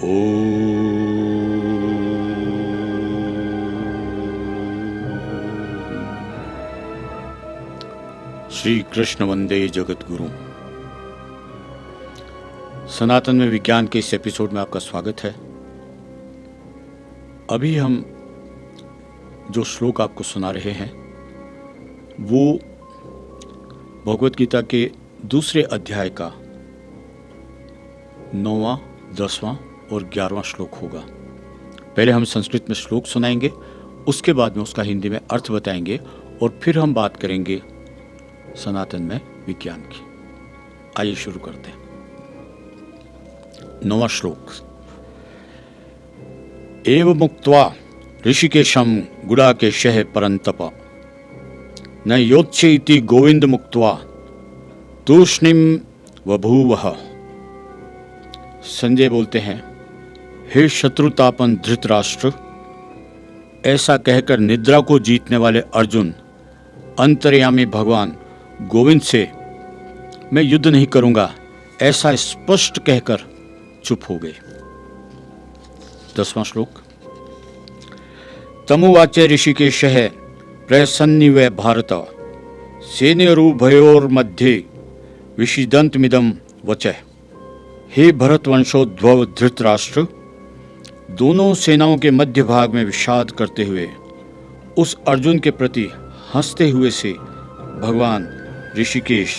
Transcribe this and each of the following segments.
श्री कृष्ण वंदे जगत गुरु। सनातन में विज्ञान के इस एपिसोड में आपका स्वागत है। अभी हम जो श्लोक आपको सुना रहे हैं वो भगवत गीता के दूसरे अध्याय का 9वां, 10वां और 11वां श्लोक होगा। पहले हम संस्कृत में श्लोक सुनाएंगे, उसके बाद में उसका हिंदी में अर्थ बताएंगे और फिर हम बात करेंगे सनातन में विज्ञान की। आइए शुरू करते हैं। 9वां श्लोक। एव मुक्त्वा ऋषिकेशम गुडाकेशः परंतप न योत्स्य इति गोविंद मुक्त्वा तूष्णीम बभूवः। संजय बोलते हैं, हे शत्रुतापन धृतराष्ट्र, ऐसा कहकर निद्रा को जीतने वाले अर्जुन अंतर्यामी भगवान गोविंद से मैं युद्ध नहीं करूंगा ऐसा स्पष्ट कहकर चुप हो गए। 10वां श्लोक। तमुवाचे ऋषिकेशः प्रसन्निव भारत सेनयोरुभयोर्मध्ये विषिदन्तमिदं वचः। हे भरतवंशोद्भव धृतराष्ट्र, दोनों सेनाओं के मध्य भाग में विषाद करते हुए उस अर्जुन के प्रति हंसते हुए से भगवान ऋषिकेश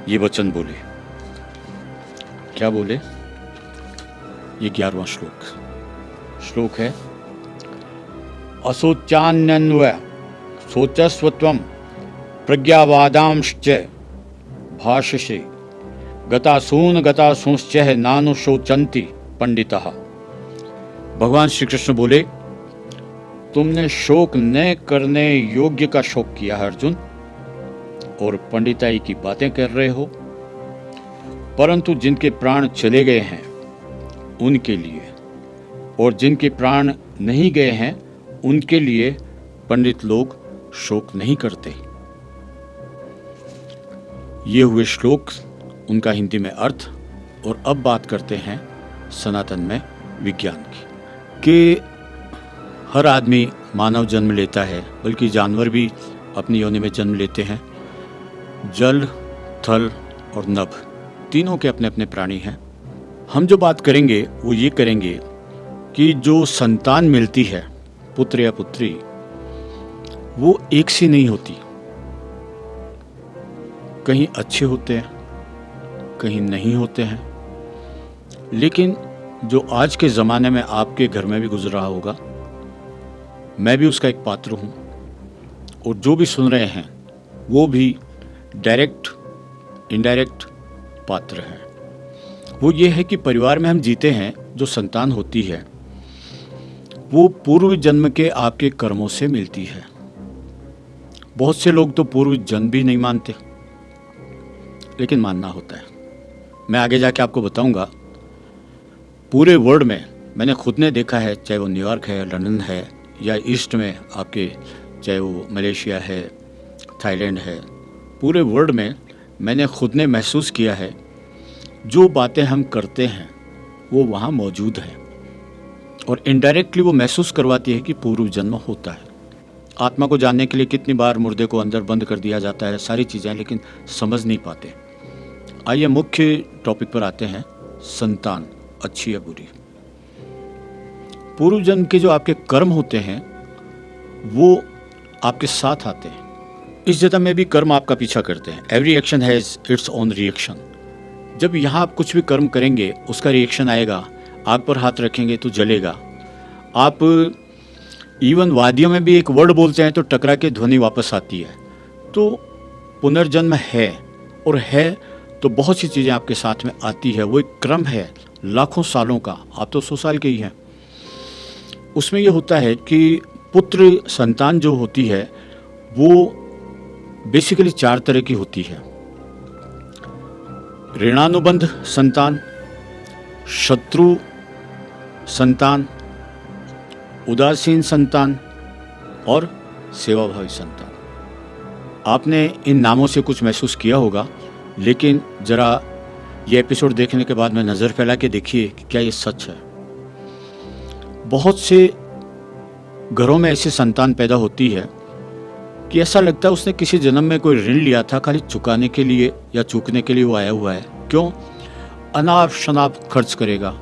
ये वचन बोले। क्या बोले? ये 11वां श्लोक है। असोचान्यन्व सोचस्वत्वं प्रज्ञावादांश्च भाषसे गतासूंश्च नानुशोचन्ति पंडितः। भगवान श्री कृष्ण बोले, तुमने शोक न करने योग्य का शोक किया है अर्जुन, और पंडिताई की बातें कर रहे हो, परंतु जिनके प्राण चले गए हैं उनके लिए और जिनके प्राण नहीं गए हैं उनके लिए पंडित लोग शोक नहीं करते। ये हुए श्लोक, उनका हिंदी में अर्थ। और अब बात करते हैं सनातन में विज्ञान की कि हर आदमी मानव जन्म लेता है, बल्कि जानवर भी अपनी योनि में जन्म लेते हैं। जल, थल और नभ तीनों के अपने अपने प्राणी हैं। हम जो बात करेंगे वो ये करेंगे कि जो संतान मिलती है, पुत्र या पुत्री, वो एक सी नहीं होती। कहीं अच्छे होते हैं, कहीं नहीं होते हैं। लेकिन जो आज के ज़माने में आपके घर में भी गुजर रहा होगा, मैं भी उसका एक पात्र हूँ, और जो भी सुन रहे हैं वो भी डायरेक्ट इनडायरेक्ट पात्र हैं। वो ये है कि परिवार में हम जीते हैं, जो संतान होती है वो पूर्व जन्म के आपके कर्मों से मिलती है। बहुत से लोग तो पूर्व जन्म भी नहीं मानते, लेकिन मानना होता है। मैं आगे जाके आपको बताऊंगा। पूरे वर्ल्ड में मैंने खुद ने देखा है, चाहे वो न्यूयॉर्क है, लंदन है, या ईस्ट में आपके चाहे वो मलेशिया है, थाईलैंड है, पूरे वर्ल्ड में मैंने खुद ने महसूस किया है जो बातें हम करते हैं वो वहाँ मौजूद है, और इनडायरेक्टली वो महसूस करवाती है कि पूर्व जन्म होता है। आत्मा को जानने के लिए कितनी बार मुर्दे को अंदर बंद कर दिया जाता है, सारी चीज़ें, लेकिन समझ नहीं पाते। आइए मुख्य टॉपिक पर आते हैं। संतान अच्छी या बुरी। पूर्व जन्म के जो आपके कर्म होते हैं वो आपके साथ आते हैं। इस जन्म में भी कर्म आपका पीछा करते हैं। Every action has its own reaction. जब यहाँ आप कुछ भी कर्म करेंगे उसका रिएक्शन आएगा। आग पर हाथ रखेंगे तो जलेगा। आप इवन वादियों में भी एक वर्ड बोलते हैं तो टकरा के ध्वनि वापस आती है। तो पुनर्जन्म है, और है तो बहुत सी चीज़ें आपके साथ में आती है। वो एक क्रम है लाखों सालों का। आप तो 100 साल के ही हैं। उसमें ये होता है कि पुत्र संतान जो होती है वो बेसिकली 4 तरह की होती है। ऋणानुबंध संतान, शत्रु संतान, उदासीन संतान और सेवाभावी संतान। आपने इन नामों से कुछ महसूस किया होगा, लेकिन ज़रा ये एपिसोड देखने के बाद में नज़र फैला के देखिए कि क्या ये सच है। बहुत से घरों में ऐसी संतान पैदा होती है कि ऐसा लगता है उसने किसी जन्म में कोई ऋण लिया था, खाली चुकाने के लिए या चूकने के लिए वो आया हुआ है। क्यों? अनाप शनाप खर्च करेगा,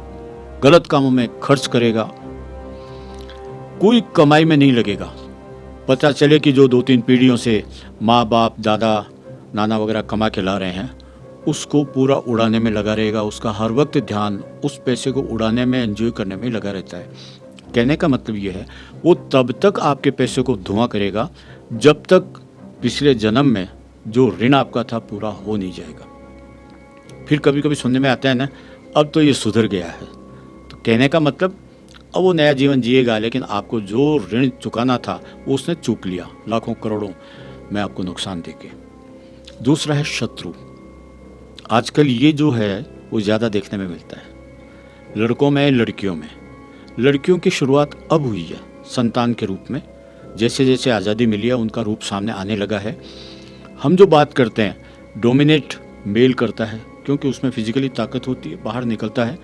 गलत कामों में खर्च करेगा, कोई कमाई में नहीं लगेगा। पता चले कि जो 2-3 पीढ़ियों से माँ बाप दादा नाना वगैरह कमा के ला रहे हैं, उसको पूरा उड़ाने में लगा रहेगा। उसका हर वक्त ध्यान उस पैसे को उड़ाने में, एंजॉय करने में लगा रहता है। कहने का मतलब ये है, वो तब तक आपके पैसे को धुआं करेगा जब तक पिछले जन्म में जो ऋण आपका था पूरा हो नहीं जाएगा। फिर कभी कभी सुनने में आता है ना, अब तो ये सुधर गया है। तो कहने का मतलब अब वो नया जीवन जिएगा, लेकिन आपको जो ऋण चुकाना था वो उसने चूक लिया, लाखों करोड़ों में आपको नुकसान देके। दूसरा है शत्रु। आजकल ये जो है वो ज़्यादा देखने में मिलता है, लड़कों में, लड़कियों में। लड़कियों की शुरुआत अब हुई है संतान के रूप में। जैसे जैसे आज़ादी मिली है उनका रूप सामने आने लगा है। हम जो बात करते हैं डोमिनेट मेल करता है, क्योंकि उसमें फिजिकली ताकत होती है, बाहर निकलता है।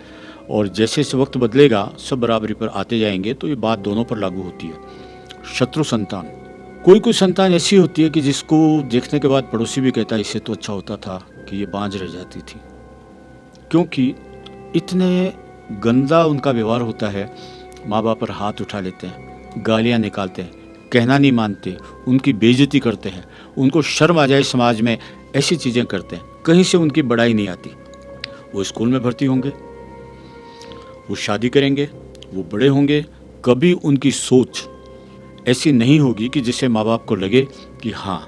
और जैसे जैसे वक्त बदलेगा सब बराबरी पर आते जाएंगे, तो ये बात दोनों पर लागू होती है। शत्रु संतान, कोई संतान ऐसी होती है कि जिसको देखने के बाद पड़ोसी भी कहता है इससे तो अच्छा होता था कि ये बांझ रह जाती थी, क्योंकि इतने गंदा उनका व्यवहार होता है। माँ बाप पर हाथ उठा लेते हैं, गालियाँ निकालते हैं, कहना नहीं मानते, उनकी बेइज्जती करते हैं, उनको शर्म आ जाए समाज में, ऐसी चीज़ें करते हैं। कहीं से उनकी बड़ाई नहीं आती। वो स्कूल में भर्ती होंगे, वो शादी करेंगे, वो बड़े होंगे, कभी उनकी सोच ऐसी नहीं होगी कि जिससे माँ बाप को लगे कि हाँ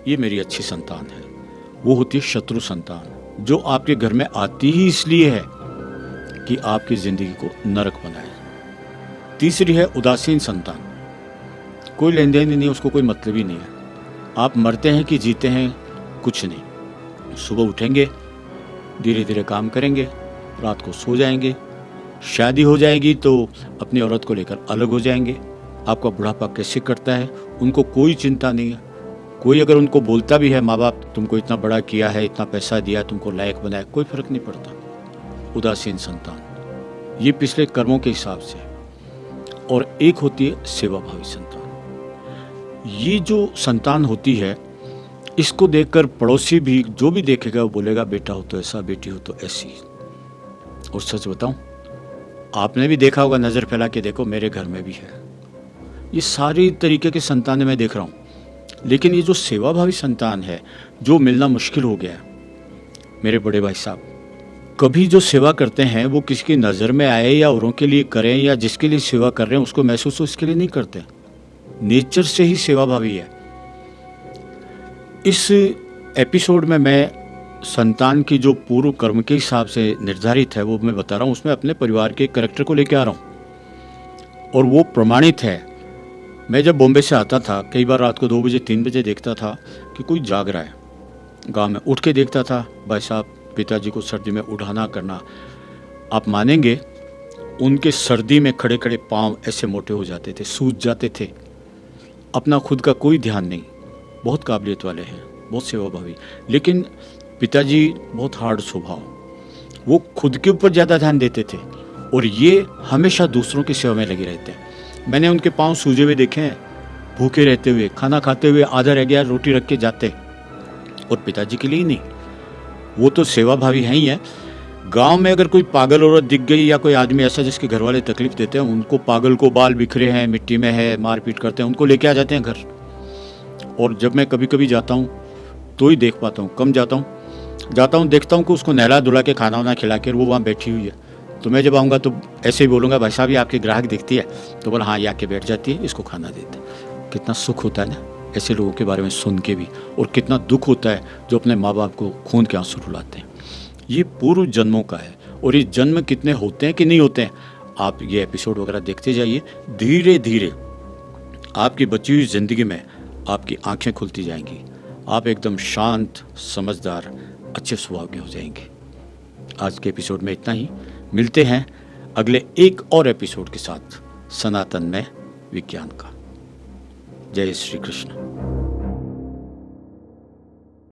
ये मेरी अच्छी संतान है। वो होती है शत्रु संतान, जो आपके घर में आती ही इसलिए है कि आपकी ज़िंदगी को नरक बनाए। तीसरी है उदासीन संतान। कोई लेन देन ही नहीं, उसको कोई मतलब ही नहीं है। आप मरते हैं कि जीते हैं कुछ नहीं। सुबह उठेंगे, धीरे धीरे काम करेंगे, रात को सो जाएंगे, शादी हो जाएगी तो अपनी औरत को लेकर अलग हो जाएंगे। आपका बुढ़ापा कैसे करता है उनको कोई चिंता नहीं है। कोई अगर उनको बोलता भी है माँ बाप तुमको इतना बड़ा किया है, इतना पैसा दिया, तुमको लायक बनाया, कोई फर्क नहीं पड़ता। उदासीन संतान, ये पिछले कर्मों के हिसाब से। और एक होती है सेवाभावी संतान। ये जो संतान होती है इसको देखकर पड़ोसी भी जो भी देखेगा वो बोलेगा बेटा हो तो ऐसा, बेटी हो तो ऐसी। और सच बताऊं, आपने भी देखा होगा, नज़र फैला के देखो, मेरे घर में भी है। ये सारी तरीके के संतानें मैं देख रहा हूँ। लेकिन ये जो सेवाभावी संतान है, जो मिलना मुश्किल हो गया है, मेरे बड़े भाई साहब, कभी जो सेवा करते हैं वो किसी की नज़र में आए या औरों के लिए करें या जिसके लिए सेवा कर रहे हैं उसको महसूस हो, इसके लिए नहीं करते। नेचर से ही सेवाभावी है। इस एपिसोड में मैं संतान की जो पूर्व कर्म के हिसाब से निर्धारित है वो मैं बता रहा हूँ। उसमें अपने परिवार के कैरेक्टर को लेकर आ रहा हूँ और वो प्रमाणित है। मैं जब बॉम्बे से आता था, कई बार रात को 2 बजे 3 बजे देखता था कि कोई जाग रहा है गांव में। उठ के देखता था, भाई साहब पिताजी को सर्दी में उठाना करना। आप मानेंगे उनके सर्दी में खड़े खड़े पाँव ऐसे मोटे हो जाते थे, सूज जाते थे। अपना खुद का कोई ध्यान नहीं। बहुत काबिलियत वाले हैं, बहुत सेवाभावी, लेकिन पिताजी बहुत हार्ड स्वभाव। वो खुद के ऊपर ज़्यादा ध्यान देते थे और ये हमेशा दूसरों की सेवा में लगे रहते हैं। मैंने उनके पाँव सूजे हुए देखे हैं, भूखे रहते हुए, खाना खाते हुए आधा रह गया रोटी रख के जाते, और पिताजी के लिए ही नहीं। वो तो सेवाभावी हैं ही है। गांव में अगर कोई पागल औरत दिख गई या कोई आदमी ऐसा जिसके घर वाले तकलीफ देते हैं, उनको पागल को बाल बिखरे हैं, मिट्टी में है, मारपीट करते हैं, उनको लेके आ जाते हैं घर। और जब मैं कभी कभी जाता हूँ तो ही देख पाता हूँ, कम जाता हूँ देखता हूँ कि उसको नहला धुला के खाना वाना खिला के वो वहाँ बैठी हुई है। तो मैं जब आऊँगा तो ऐसे ही बोलूँगा, भाई साहब ये आपके ग्राहक दिखती है? तो बोला हाँ, ये आके बैठ जाती है, इसको खाना देते। कितना सुख होता है ना ऐसे लोगों के बारे में सुन के भी, और कितना दुख होता है जो अपने माँ बाप को खून के आंसू रुलाते हैं। ये पूर्व जन्मों का है। और ये जन्म कितने होते हैं कि नहीं होते हैं, आप ये एपिसोड वगैरह देखते जाइए। धीरे धीरे आपकी बची हुई ज़िंदगी में आपकी आंखें खुलती जाएंगी। आप एकदम शांत, समझदार, अच्छे स्वभाव के हो जाएंगे। आज के एपिसोड में इतना ही। मिलते हैं अगले एक और एपिसोड के साथ, सनातन में विज्ञान का। जय श्री कृष्ण।